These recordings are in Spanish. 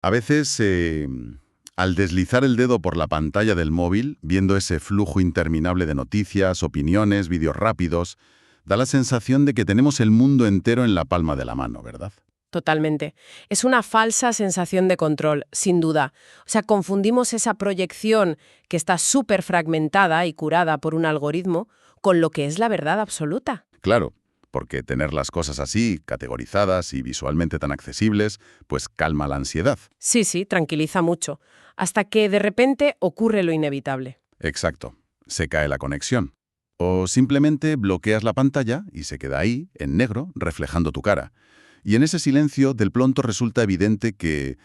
A veces, al deslizar el dedo por la pantalla del móvil, viendo ese flujo interminable de noticias, opiniones, vídeos rápidos, da la sensación de que tenemos el mundo entero en la palma de la mano, ¿verdad? Totalmente. Es una falsa sensación de control, sin duda. O sea, confundimos esa proyección que está súper fragmentada y curada por un algoritmo con lo que es la verdad absoluta. Claro, porque tener las cosas así, categorizadas y visualmente tan accesibles, pues calma la ansiedad. Sí, sí, tranquiliza mucho. Hasta que de repente ocurre lo inevitable. Exacto. Se cae la conexión. O simplemente bloqueas la pantalla y se queda ahí, en negro, reflejando tu cara. Y en ese silencio, del pronto resulta evidente que,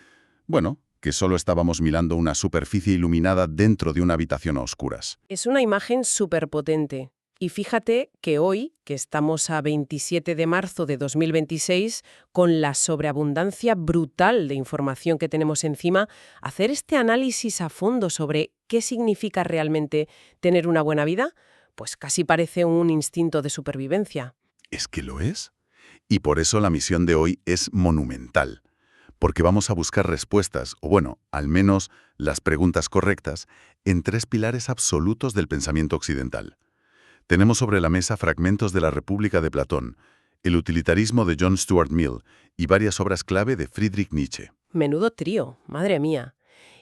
bueno, que solo estábamos mirando una superficie iluminada dentro de una habitación a oscuras. Es una imagen súper potente. Y fíjate que hoy, que estamos a 27 de marzo de 2026, con la sobreabundancia brutal de información que tenemos encima, hacer este análisis a fondo sobre qué significa realmente tener una buena vida, pues casi parece un instinto de supervivencia. ¿Es que lo es? Y por eso la misión de hoy es monumental. Porque vamos a buscar respuestas, o bueno, al menos las preguntas correctas, en tres pilares absolutos del pensamiento occidental. Tenemos sobre la mesa fragmentos de la República de Platón, el utilitarismo de John Stuart Mill y varias obras clave de Friedrich Nietzsche. Menudo trío, madre mía.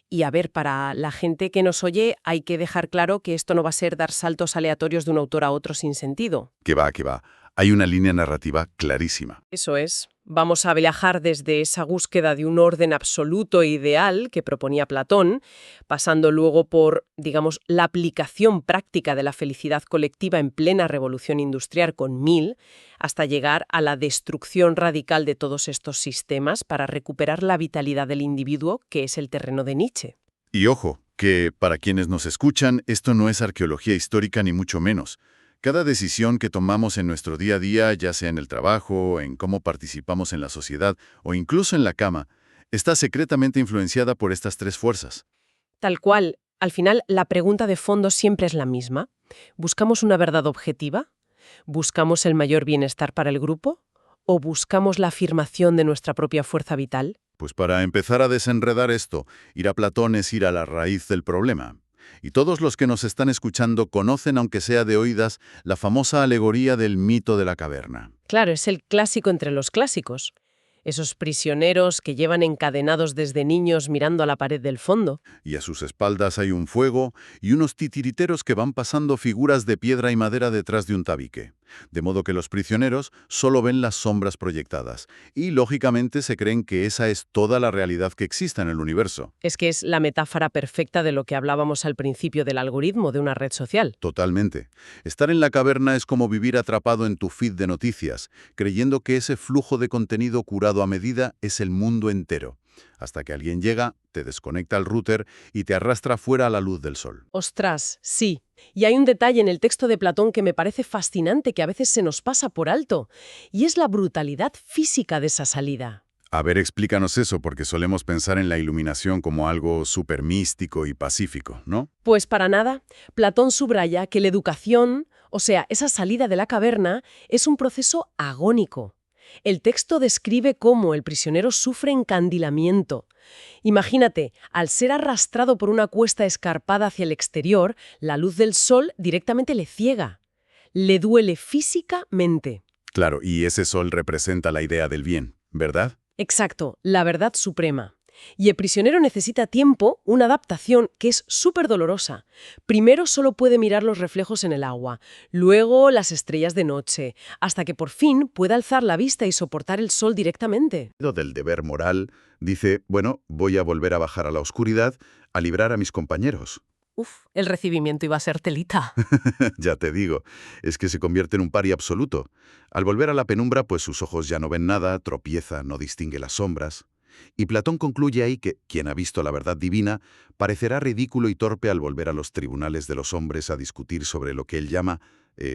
Y a ver, para la gente que nos oye, hay que dejar claro que esto no va a ser dar saltos aleatorios de un autor a otro sin sentido. Que va, que va. Hay una línea narrativa clarísima. Eso es. Vamos a viajar desde esa búsqueda de un orden absoluto e ideal que proponía Platón, pasando luego por, digamos, la aplicación práctica de la felicidad colectiva en plena revolución industrial con Mill, hasta llegar a la destrucción radical de todos estos sistemas para recuperar la vitalidad del individuo, que es el terreno de Nietzsche. Y ojo, que para quienes nos escuchan, esto no es arqueología histórica ni mucho menos. Cada decisión que tomamos en nuestro día a día, ya sea en el trabajo, en cómo participamos en la sociedad o incluso en la cama, está secretamente influenciada por estas tres fuerzas. Tal cual, al final la pregunta de fondo siempre es la misma. ¿Buscamos una verdad objetiva? ¿Buscamos el mayor bienestar para el grupo? ¿O buscamos la afirmación de nuestra propia fuerza vital? Pues para empezar a desenredar esto, ir a Platón es ir a la raíz del problema. Y todos los que nos están escuchando conocen, aunque sea de oídas, la famosa alegoría del mito de la caverna. Claro, es el clásico entre los clásicos. Esos prisioneros que llevan encadenados desde niños mirando a la pared del fondo. Y a sus espaldas hay un fuego y unos titiriteros que van pasando figuras de piedra y madera detrás de un tabique. De modo que los prisioneros solo ven las sombras proyectadas y, lógicamente, se creen que esa es toda la realidad que existe en el universo. Es que es la metáfora perfecta de lo que hablábamos al principio del algoritmo de una red social. Totalmente. Estar en la caverna es como vivir atrapado en tu feed de noticias, creyendo que ese flujo de contenido curado a medida es el mundo entero. Hasta que alguien llega, te desconecta el router y te arrastra fuera a la luz del sol. Ostras, sí. Y hay un detalle en el texto de Platón que me parece fascinante, que a veces se nos pasa por alto, y es la brutalidad física de esa salida. A ver, explícanos eso, porque solemos pensar en la iluminación como algo súper místico y pacífico, ¿no? Pues para nada, Platón subraya que la educación, o sea, esa salida de la caverna, es un proceso agónico. El texto describe cómo el prisionero sufre encandilamiento. Imagínate, al ser arrastrado por una cuesta escarpada hacia el exterior, la luz del sol directamente le ciega. Le duele físicamente. Claro, y ese sol representa la idea del bien, ¿verdad? Exacto, la verdad suprema. Y el prisionero necesita tiempo, una adaptación que es súper dolorosa. Primero solo puede mirar los reflejos en el agua, luego las estrellas de noche, hasta que por fin pueda alzar la vista y soportar el sol directamente. Del deber moral, dice, bueno, voy a volver a bajar a la oscuridad, a librar a mis compañeros. Uf, el recibimiento iba a ser telita. Ya te digo, es que se convierte en un pari absoluto. Al volver a la penumbra, pues sus ojos ya no ven nada, tropieza, no distingue las sombras. Y Platón concluye ahí que quien ha visto la verdad divina parecerá ridículo y torpe al volver a los tribunales de los hombres a discutir sobre lo que él llama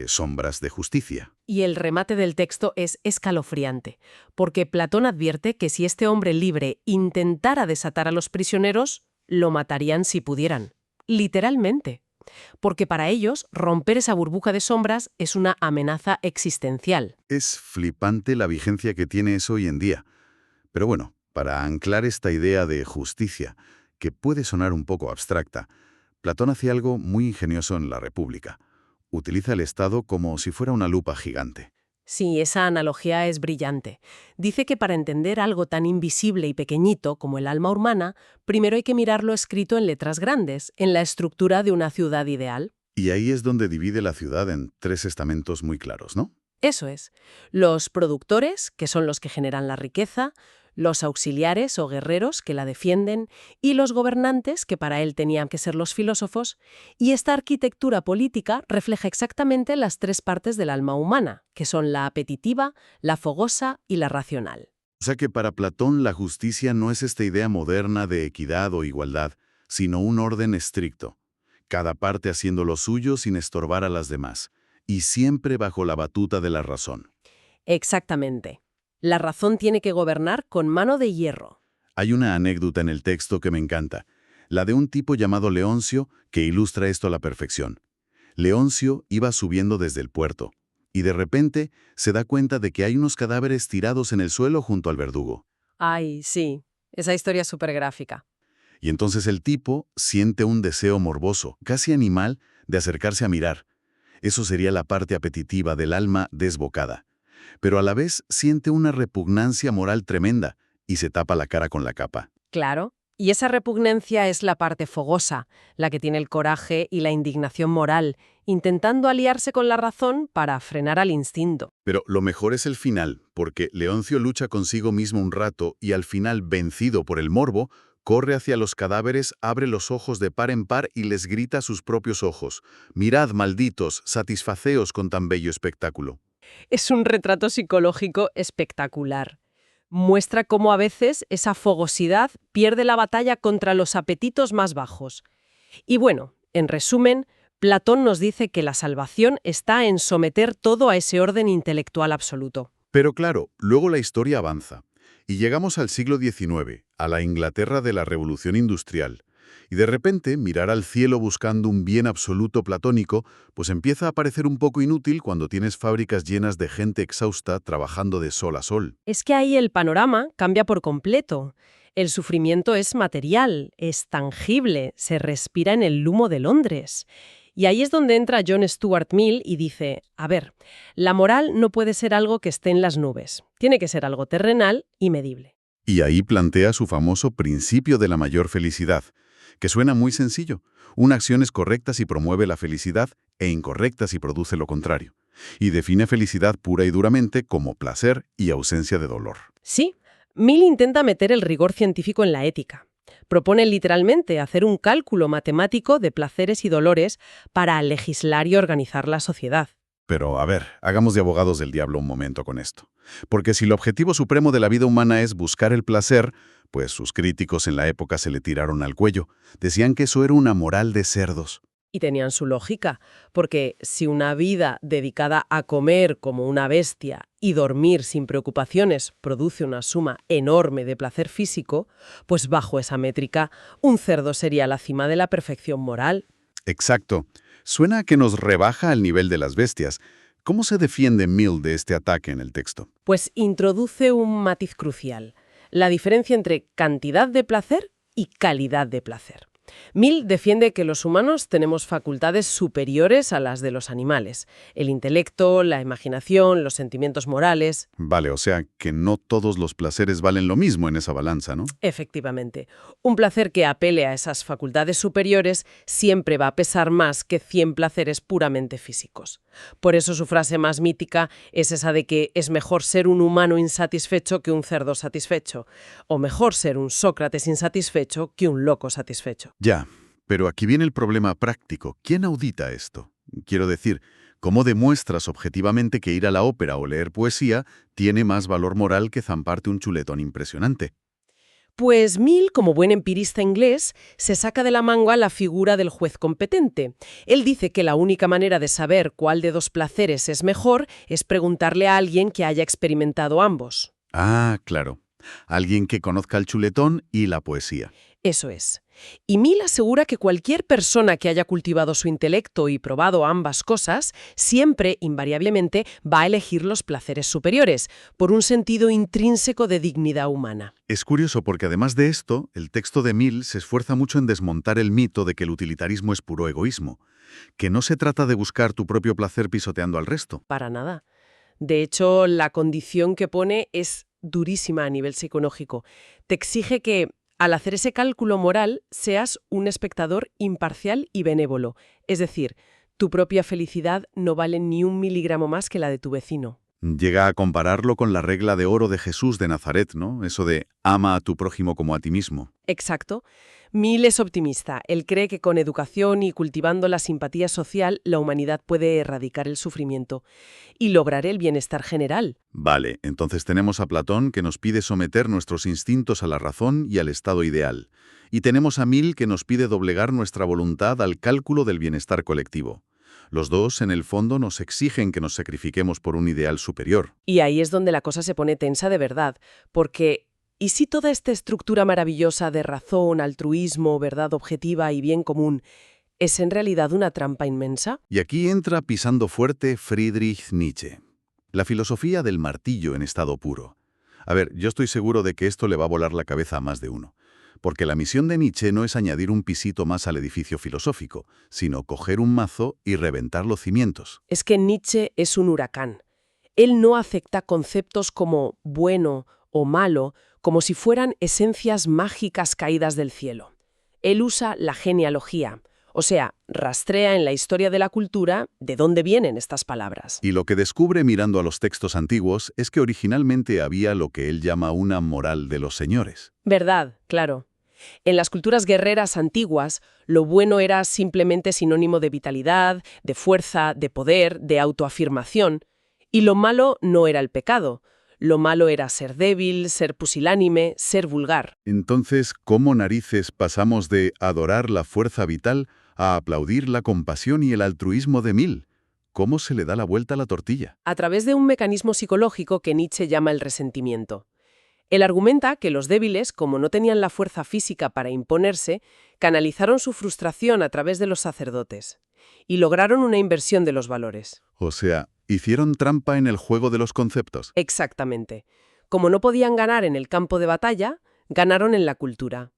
sombras de justicia. Y el remate del texto es escalofriante, porque Platón advierte que si este hombre libre intentara desatar a los prisioneros, lo matarían si pudieran. Literalmente. Porque para ellos, romper esa burbuja de sombras es una amenaza existencial. Es flipante la vigencia que tiene eso hoy en día. Pero bueno, Para anclar esta idea de justicia, que puede sonar un poco abstracta, Platón hace algo muy ingenioso en la República. Utiliza el Estado como si fuera una lupa gigante. Sí, esa analogía es brillante. Dice que para entender algo tan invisible y pequeñito como el alma humana, primero hay que mirarlo escrito en letras grandes, en la estructura de una ciudad ideal. Y ahí es donde divide la ciudad en tres estamentos muy claros, ¿no? Eso es. Los productores, que son los que generan la riqueza, los auxiliares o guerreros, que la defienden, y los gobernantes, que para él tenían que ser los filósofos, y esta arquitectura política refleja exactamente las tres partes del alma humana, que son la apetitiva, la fogosa y la racional. O sea que para Platón la justicia no es esta idea moderna de equidad o igualdad, sino un orden estricto, cada parte haciendo lo suyo sin estorbar a las demás, y siempre bajo la batuta de la razón. Exactamente. La razón tiene que gobernar con mano de hierro. Hay una anécdota en el texto que me encanta, la de un tipo llamado Leoncio que ilustra esto a la perfección. Leoncio iba subiendo desde el puerto, y de repente se da cuenta de que hay unos cadáveres tirados en el suelo junto al verdugo. Ay, sí. Esa historia es súper gráfica. Y entonces el tipo siente un deseo morboso, casi animal, de acercarse a mirar. Eso sería la parte apetitiva del alma desbocada. Pero a la vez siente una repugnancia moral tremenda y se tapa la cara con la capa. Claro. Y esa repugnancia es la parte fogosa, la que tiene el coraje y la indignación moral, intentando aliarse con la razón para frenar al instinto. Pero lo mejor es el final, porque Leoncio lucha consigo mismo un rato y al final, vencido por el morbo, corre hacia los cadáveres, abre los ojos de par en par y les grita a sus propios ojos: «Mirad, malditos, satisfaceos con tan bello espectáculo». Es un retrato psicológico espectacular. Muestra cómo a veces esa fogosidad pierde la batalla contra los apetitos más bajos. Y bueno, en resumen, Platón nos dice que la salvación está en someter todo a ese orden intelectual absoluto. Pero claro, luego la historia avanza, y llegamos al siglo XIX, a la Inglaterra de la Revolución Industrial. Y de repente, mirar al cielo buscando un bien absoluto platónico, pues empieza a parecer un poco inútil cuando tienes fábricas llenas de gente exhausta trabajando de sol a sol. Es que ahí el panorama cambia por completo. El sufrimiento es material, es tangible, se respira en el humo de Londres. Y ahí es donde entra John Stuart Mill y dice, a ver, la moral no puede ser algo que esté en las nubes, tiene que ser algo terrenal y medible. Y ahí plantea su famoso principio de la mayor felicidad, que suena muy sencillo. Una acción es correcta si promueve la felicidad e incorrecta si produce lo contrario. Y define felicidad pura y duramente como placer y ausencia de dolor. Sí, Mill intenta meter el rigor científico en la ética. Propone literalmente hacer un cálculo matemático de placeres y dolores para legislar y organizar la sociedad. Pero, a ver, hagamos de abogados del diablo un momento con esto. Porque si el objetivo supremo de la vida humana es buscar el placer, pues sus críticos en la época se le tiraron al cuello. Decían que eso era una moral de cerdos. Y tenían su lógica, porque si una vida dedicada a comer como una bestia y dormir sin preocupaciones produce una suma enorme de placer físico, pues bajo esa métrica, un cerdo sería la cima de la perfección moral. Exacto. Suena a que nos rebaja al nivel de las bestias. ¿Cómo se defiende Mill de este ataque en el texto? Pues introduce un matiz crucial, la diferencia entre cantidad de placer y calidad de placer. Mill defiende que los humanos tenemos facultades superiores a las de los animales. El intelecto, la imaginación, los sentimientos morales. Vale, o sea que no todos los placeres valen lo mismo en esa balanza, ¿no? Efectivamente. Un placer que apele a esas facultades superiores siempre va a pesar más que 100 placeres puramente físicos. Por eso su frase más mítica es esa de que es mejor ser un humano insatisfecho que un cerdo satisfecho, o mejor ser un Sócrates insatisfecho que un loco satisfecho. Ya, pero aquí viene el problema práctico. ¿Quién audita esto? Quiero decir, ¿cómo demuestras objetivamente que ir a la ópera o leer poesía tiene más valor moral que zamparte un chuletón impresionante? Pues Mill, como buen empirista inglés, se saca de la manga la figura del juez competente. Él dice que la única manera de saber cuál de dos placeres es mejor es preguntarle a alguien que haya experimentado ambos. Ah, claro. Alguien que conozca el chuletón y la poesía. Eso es. Y Mill asegura que cualquier persona que haya cultivado su intelecto y probado ambas cosas, siempre, invariablemente, va a elegir los placeres superiores, por un sentido intrínseco de dignidad humana. Es curioso porque además de esto, el texto de Mill se esfuerza mucho en desmontar el mito de que el utilitarismo es puro egoísmo, que no se trata de buscar tu propio placer pisoteando al resto. Para nada. De hecho, la condición que pone es durísima a nivel psicológico. Te exige que, al hacer ese cálculo moral, seas un espectador imparcial y benévolo. Es decir, tu propia felicidad no vale ni un miligramo más que la de tu vecino. Llega a compararlo con la regla de oro de Jesús de Nazaret, ¿no? Eso de ama a tu prójimo como a ti mismo. Exacto. Mill es optimista. Él cree que con educación y cultivando la simpatía social, la humanidad puede erradicar el sufrimiento y lograr el bienestar general. Vale, entonces tenemos a Platón que nos pide someter nuestros instintos a la razón y al estado ideal. Y tenemos a Mill que nos pide doblegar nuestra voluntad al cálculo del bienestar colectivo. Los dos, en el fondo, nos exigen que nos sacrifiquemos por un ideal superior. Y ahí es donde la cosa se pone tensa de verdad, porque ¿y si toda esta estructura maravillosa de razón, altruismo, verdad objetiva y bien común es en realidad una trampa inmensa? Y aquí entra pisando fuerte Friedrich Nietzsche. La filosofía del martillo en estado puro. A ver, yo estoy seguro de que esto le va a volar la cabeza a más de uno. Porque la misión de Nietzsche no es añadir un pisito más al edificio filosófico, sino coger un mazo y reventar los cimientos. Es que Nietzsche es un huracán. Él no acepta conceptos como bueno o malo como si fueran esencias mágicas caídas del cielo. Él usa la genealogía, o sea, rastrea en la historia de la cultura de dónde vienen estas palabras. Y lo que descubre mirando a los textos antiguos es que originalmente había lo que él llama una moral de los señores. ¿Verdad? Claro. En las culturas guerreras antiguas, lo bueno era simplemente sinónimo de vitalidad, de fuerza, de poder, de autoafirmación, y lo malo no era el pecado. Lo malo era ser débil, ser pusilánime, ser vulgar. Entonces, ¿cómo narices pasamos de adorar la fuerza vital a aplaudir la compasión y el altruismo de Mill? ¿Cómo se le da la vuelta a la tortilla? A través de un mecanismo psicológico que Nietzsche llama el resentimiento. Él argumenta que los débiles, como no tenían la fuerza física para imponerse, canalizaron su frustración a través de los sacerdotes y lograron una inversión de los valores. O sea, hicieron trampa en el juego de los conceptos. Exactamente. Como no podían ganar en el campo de batalla, ganaron en la cultura.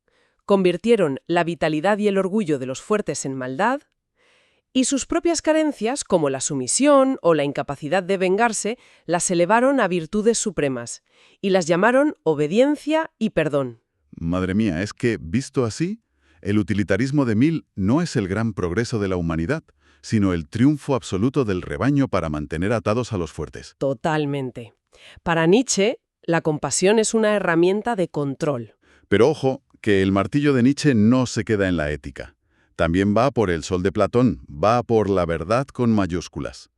Convirtieron la vitalidad y el orgullo de los fuertes en maldad, y sus propias carencias, como la sumisión o la incapacidad de vengarse, las elevaron a virtudes supremas, y las llamaron obediencia y perdón. Madre mía, es que, visto así, el utilitarismo de Mill no es el gran progreso de la humanidad, sino el triunfo absoluto del rebaño para mantener atados a los fuertes. Totalmente. Para Nietzsche, la compasión es una herramienta de control. Pero ojo, que el martillo de Nietzsche no se queda en la ética. También va por el sol de Platón, va por la verdad con mayúsculas.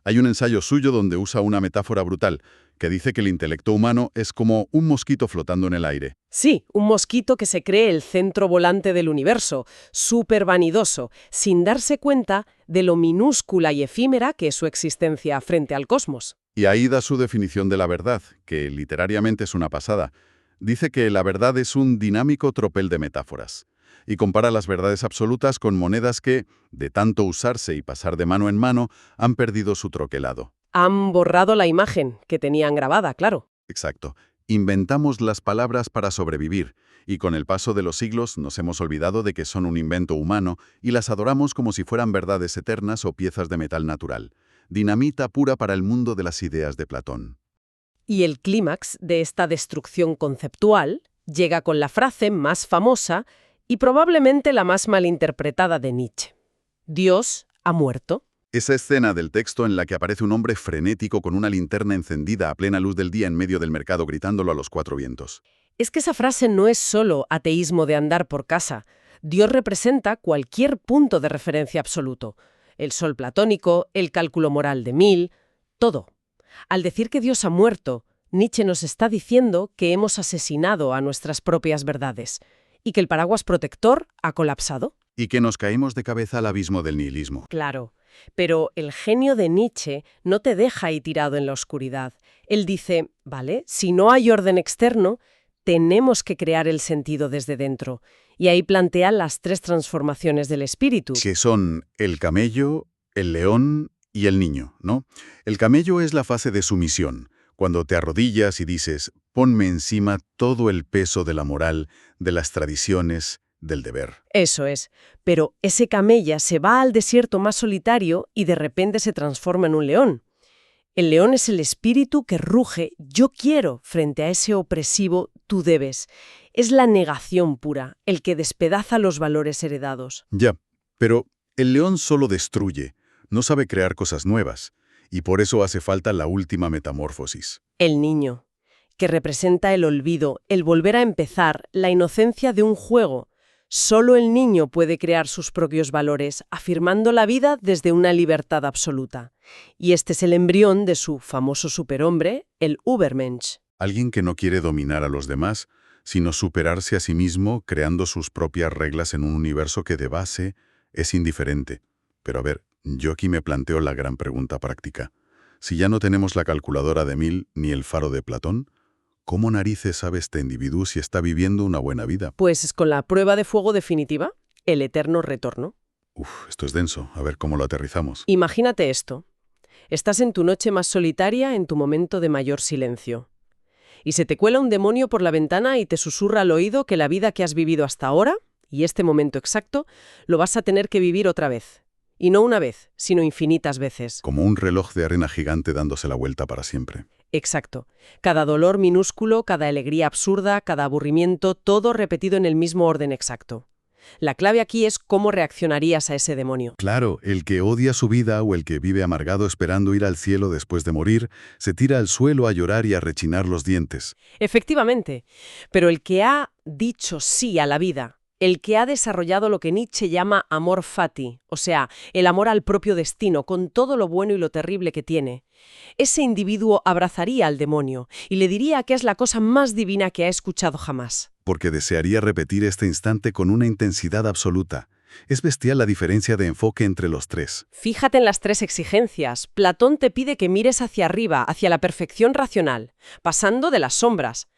Hay un ensayo suyo donde usa una metáfora brutal, que dice que el intelecto humano es como un mosquito flotando en el aire. Sí, un mosquito que se cree el centro volante del universo, súper vanidoso, sin darse cuenta de lo minúscula y efímera que es su existencia frente al cosmos. Y ahí da su definición de la verdad, que literariamente es una pasada. Dice que la verdad es un dinámico tropel de metáforas. Y compara las verdades absolutas con monedas que, de tanto usarse y pasar de mano en mano, han perdido su troquelado. Han borrado la imagen que tenían grabada, claro. Exacto. Inventamos las palabras para sobrevivir, y con el paso de los siglos nos hemos olvidado de que son un invento humano y las adoramos como si fueran verdades eternas o piezas de metal natural. Dinamita pura para el mundo de las ideas de Platón. Y el clímax de esta destrucción conceptual llega con la frase más famosa y probablemente la más malinterpretada de Nietzsche. Dios ha muerto. Esa escena del texto en la que aparece un hombre frenético con una linterna encendida a plena luz del día en medio del mercado gritándolo a los cuatro vientos. Es que esa frase no es solo ateísmo de andar por casa. Dios representa cualquier punto de referencia absoluto. El sol platónico, el cálculo moral de Mill, todo. Al decir que Dios ha muerto, Nietzsche nos está diciendo que hemos asesinado a nuestras propias verdades y que el paraguas protector ha colapsado. Y que nos caímos de cabeza al abismo del nihilismo. Claro, pero el genio de Nietzsche no te deja ahí tirado en la oscuridad. Él dice, vale, si no hay orden externo, tenemos que crear el sentido desde dentro. Y ahí plantea las 3 transformaciones del espíritu. Que son el camello, el león y el niño, ¿no? El camello es la fase de sumisión, cuando te arrodillas y dices, ponme encima todo el peso de la moral, de las tradiciones, del deber. Eso es. Pero ese camella se va al desierto más solitario y de repente se transforma en un león. El león es el espíritu que ruge «yo quiero» frente a ese opresivo «tú debes». Es la negación pura, el que despedaza los valores heredados. Ya, pero el león solo destruye, no sabe crear cosas nuevas, y por eso hace falta la última metamorfosis. El niño, que representa el olvido, el volver a empezar, la inocencia de un juego. Solo el niño puede crear sus propios valores, afirmando la vida desde una libertad absoluta. Y este es el embrión de su famoso superhombre, el Übermensch. Alguien que no quiere dominar a los demás, sino superarse a sí mismo creando sus propias reglas en un universo que de base es indiferente. Pero a ver, yo aquí me planteo la gran pregunta práctica. Si ya no tenemos la calculadora de 1000 ni el faro de Platón, ¿cómo narices sabe este individuo si está viviendo una buena vida? Pues con la prueba de fuego definitiva, el eterno retorno. Esto es denso. A ver cómo lo aterrizamos. Imagínate esto. Estás en tu noche más solitaria, en tu momento de mayor silencio. Y se te cuela un demonio por la ventana y te susurra al oído que la vida que has vivido hasta ahora, y este momento exacto, lo vas a tener que vivir otra vez. Y no una vez, sino infinitas veces. Como un reloj de arena gigante dándose la vuelta para siempre. Exacto. Cada dolor minúsculo, cada alegría absurda, cada aburrimiento, todo repetido en el mismo orden exacto. La clave aquí es cómo reaccionarías a ese demonio. Claro, el que odia su vida o el que vive amargado esperando ir al cielo después de morir, se tira al suelo a llorar y a rechinar los dientes. Efectivamente. Pero el que ha dicho sí a la vida, el que ha desarrollado lo que Nietzsche llama amor fati, o sea, el amor al propio destino, con todo lo bueno y lo terrible que tiene, ese individuo abrazaría al demonio y le diría que es la cosa más divina que ha escuchado jamás. Porque desearía repetir este instante con una intensidad absoluta. Es bestial la diferencia de enfoque entre los 3. Fíjate en las 3 exigencias. Platón te pide que mires hacia arriba, hacia la perfección racional, pasando de las sombras.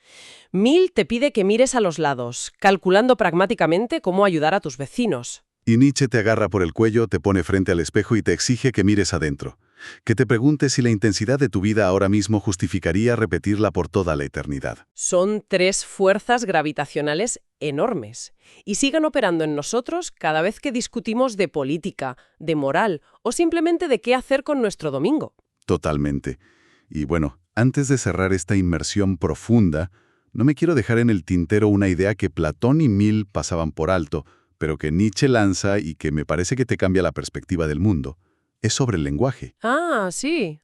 1000 te pide que mires a los lados, calculando pragmáticamente cómo ayudar a tus vecinos. Y Nietzsche te agarra por el cuello, te pone frente al espejo y te exige que mires adentro. Que te preguntes si la intensidad de tu vida ahora mismo justificaría repetirla por toda la eternidad. Son 3 fuerzas gravitacionales enormes y siguen operando en nosotros cada vez que discutimos de política, de moral o simplemente de qué hacer con nuestro domingo. Totalmente. Y bueno, antes de cerrar esta inmersión profunda, no me quiero dejar en el tintero una idea que Platón y Mill pasaban por alto, pero que Nietzsche lanza y que me parece que te cambia la perspectiva del mundo. Es sobre el lenguaje. Ah, sí.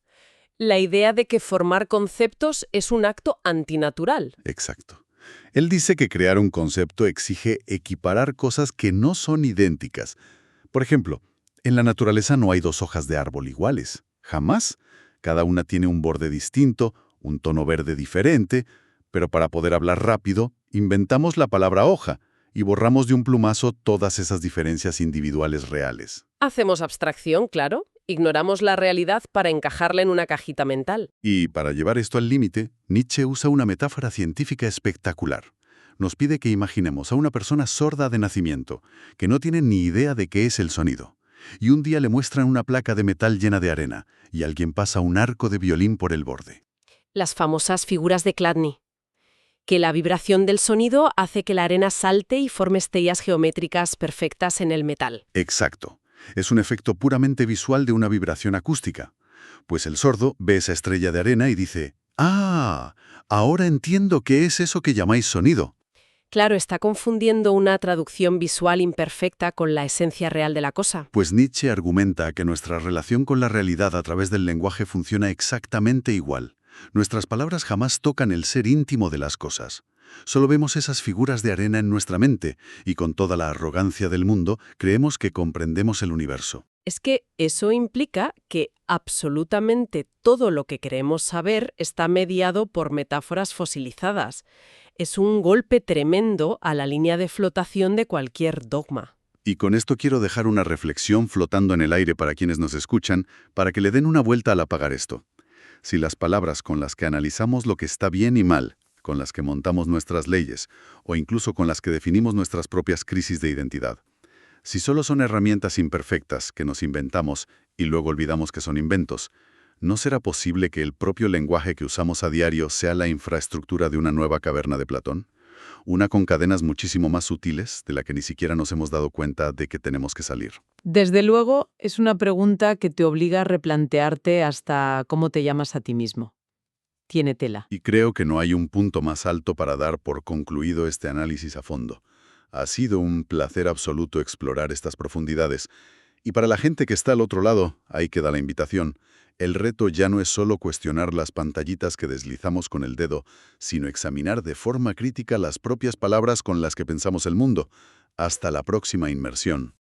La idea de que formar conceptos es un acto antinatural. Exacto. Él dice que crear un concepto exige equiparar cosas que no son idénticas. Por ejemplo, en la naturaleza no hay 2 hojas de árbol iguales. Jamás. Cada una tiene un borde distinto, un tono verde diferente, pero para poder hablar rápido, inventamos la palabra hoja y borramos de un plumazo todas esas diferencias individuales reales. Hacemos abstracción, claro. Ignoramos la realidad para encajarla en una cajita mental. Y para llevar esto al límite, Nietzsche usa una metáfora científica espectacular. Nos pide que imaginemos a una persona sorda de nacimiento, que no tiene ni idea de qué es el sonido. Y un día le muestran una placa de metal llena de arena, y alguien pasa un arco de violín por el borde. Las famosas figuras de Chladni. Que la vibración del sonido hace que la arena salte y forme estrellas geométricas perfectas en el metal. Exacto. Es un efecto puramente visual de una vibración acústica. Pues el sordo ve esa estrella de arena y dice, ¡ah! Ahora entiendo qué es eso que llamáis sonido. Claro, está confundiendo una traducción visual imperfecta con la esencia real de la cosa. Pues Nietzsche argumenta que nuestra relación con la realidad a través del lenguaje funciona exactamente igual. Nuestras palabras jamás tocan el ser íntimo de las cosas. Solo vemos esas figuras de arena en nuestra mente y con toda la arrogancia del mundo creemos que comprendemos el universo. Es que eso implica que absolutamente todo lo que queremos saber está mediado por metáforas fosilizadas. Es un golpe tremendo a la línea de flotación de cualquier dogma. Y con esto quiero dejar una reflexión flotando en el aire para quienes nos escuchan, para que le den una vuelta al apagar esto. Si las palabras con las que analizamos lo que está bien y mal, con las que montamos nuestras leyes, o incluso con las que definimos nuestras propias crisis de identidad. Si solo son herramientas imperfectas que nos inventamos y luego olvidamos que son inventos, ¿no será posible que el propio lenguaje que usamos a diario sea la infraestructura de una nueva caverna de Platón? Una con cadenas muchísimo más sutiles de la que ni siquiera nos hemos dado cuenta de que tenemos que salir. Desde luego, es una pregunta que te obliga a replantearte hasta cómo te llamas a ti mismo. Tiene tela. Y creo que no hay un punto más alto para dar por concluido este análisis a fondo. Ha sido un placer absoluto explorar estas profundidades. Y para la gente que está al otro lado, ahí queda la invitación. El reto ya no es solo cuestionar las pantallitas que deslizamos con el dedo, sino examinar de forma crítica las propias palabras con las que pensamos el mundo. Hasta la próxima inmersión.